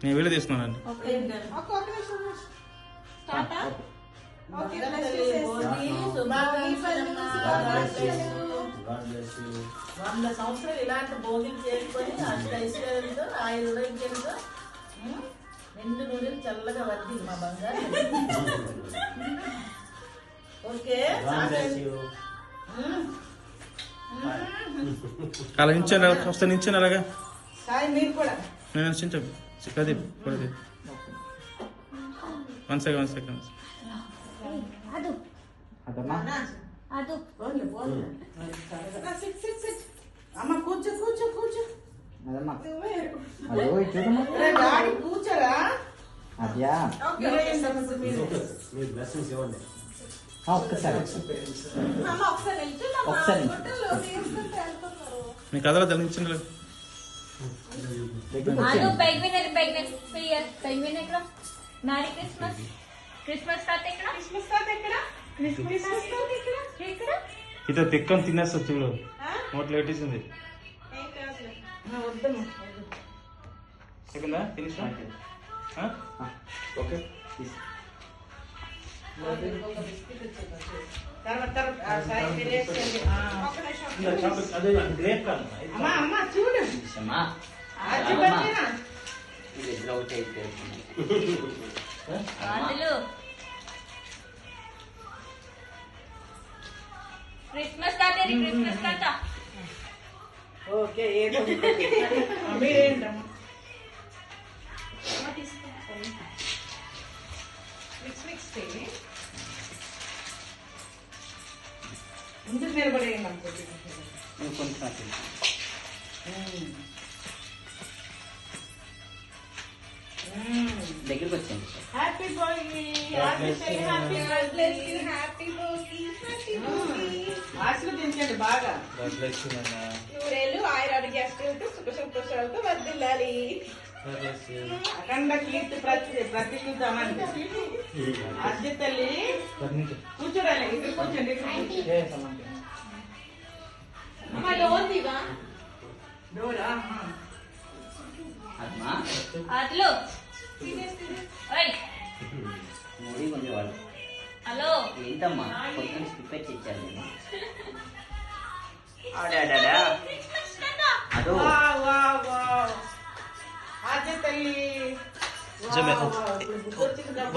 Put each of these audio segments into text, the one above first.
నేను వీడియో తీస్తున్నానండి. వంద సంవత్సరాలు ఇలాంటి భోగిలు చేసుకొని ఐశ్వర్యంతో ఆయుర్వేద్యంతో నిండు నూనెలు చల్లగా వర్దింది మా బంగారు. ఓకే అలా నించాను వస్తా నించాను అలాగా మీరు కూడా నేను నించాను ప్రదీప్ ప్రదీప్ 1 సెకండ్ అమ్మ కూర్చో కూర్చో కూర్చో కూర్చోరా. మీ కథలో తెలిసింది. Marry Christmas. క్రిస్మస్ తాత ఎక్కడ? క్రిస్మస్ తాత ఎక్కడ? క్రిస్మస్ తాత ఎక్కడ? ఇదో తిక్కని తినేస్తా చూడు, నోట్లో పెట్టేసింది. సెకండా ఫినిష్. ఓకే చూడు క్రిస్మస్ తాత, క్రిస్మస్ తాత. ఓకే ఏదో మీరేంటమ్మా ముందుకు నిలబడేయండి అనుకుంటున్నాను. దగ్గరికి వచ్చేయండి. Happy Bhogi, happy Bhogi. ఆశీర్వదించండి బాగా. నూరేళ్ళు ఆయురారోగ్యాలతో సుఖ సంతోషాలతో వర్ధిల్లాలి. అఖండ కీర్తి ప్రతిష్ఠిద్దామండి. అద్దె తల్లి కూర్చోరాలి. ఇక్కడ కూర్చోండి. డోరా మూడీ ఉంది వాళ్ళు. హలో ఏంటమ్మా కొంచెం ప్రిపేర్ చేశారు నేను. ఆడాడా అదో అద్దె తల్లి.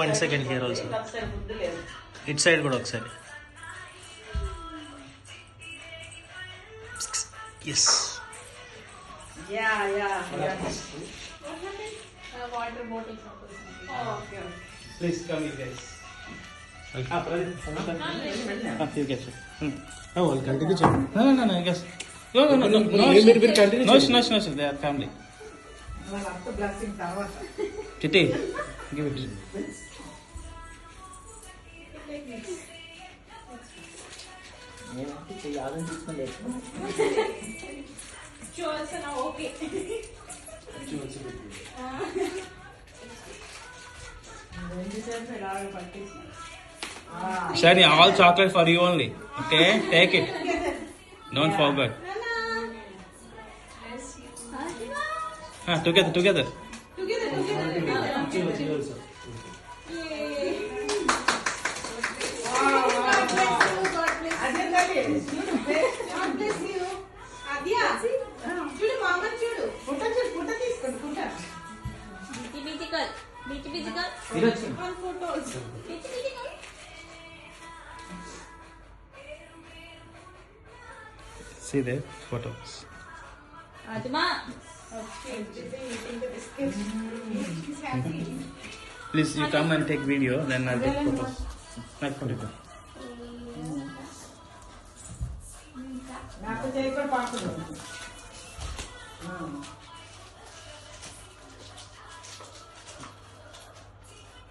1 second here also. It side కూడా ఒకసారి. Yes water bottles. Please come you guys. వాళ్ళు కంటిన్యూ చేయండి. గెస్ మీరు continue. No they are family. Chitti give it. Shani, all chocolate for you only. Okay, take it. Don't forget. Together. See there, photos. Please, you come and take video, then I'll take photos. Nice photo.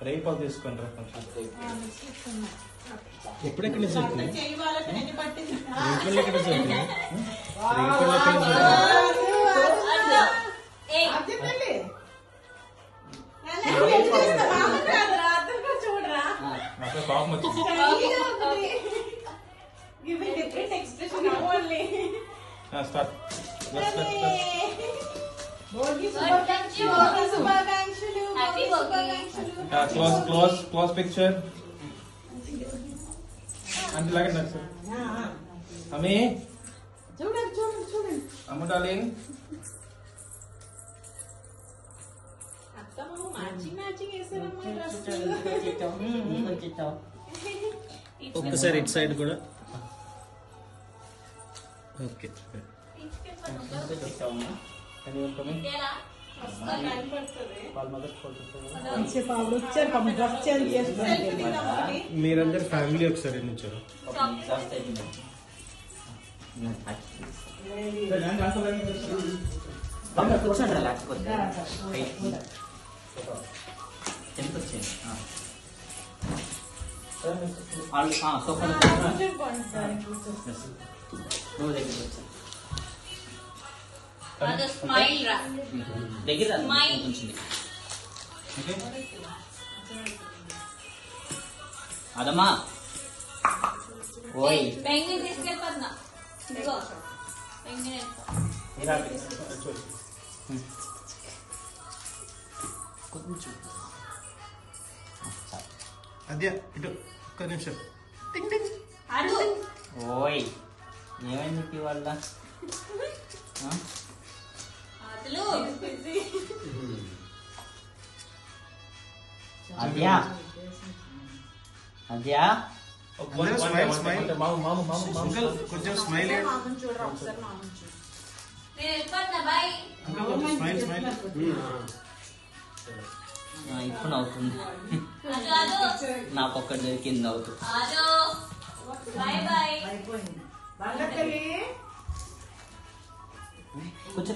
రేపు తీసుకుంటారా కొంచెం. ఎప్పుడెక్కడ చెప్తుంది పాపం వచ్చింది. Start. శుభాకాంక్షలు. Close picture అంటే లాగండి sir. అమ్మి చూడండి చూడండి చూడండి. అమ్మ డార్లింగ్. అత్తమ్మ మ్యాచింగ్ మ్యాచింగ్ వేసారమ్మా డ్రెస్. ఒక్కసారి ఇటు సైడ్ కూడా. ఓకే. మీరందరు ఫ్యామిలీ ఒకసారి నుంచారు. కూర్చోండి లేకపోతే ఎంత వచ్చింది సోఫాలో నువ్వు దగ్గరికి వచ్చా స్మైల్ రా దగ్గర Smile. ఉంచింది. అదమ్మా ఓయ్ పెంగిన్ తీసుకెళ్ళిపోతున్నా. ఇదిగో పెంగిన్ వేసుకో. కొంచెం అదే ఇటు ఒక్క నిమిషం. అడు ఓయ్ ఏమైంది చెప్పి వాళ్ళ అసలు అద్యా అద్యా కొంచెం స్మైల్. చూడరా ఒకసారి మామూలు చూడు. నేను వెళ్ళిపోతున్నా బాయ్. స్మైల్. ఇప్పుడు నవ్వుతుంది. అదు నాకు ఒక్కటి దొరికింది నవ్వుతూ. అదు బాయ్ బాయ్. అయిపోయింది. బండకలి కొంచెం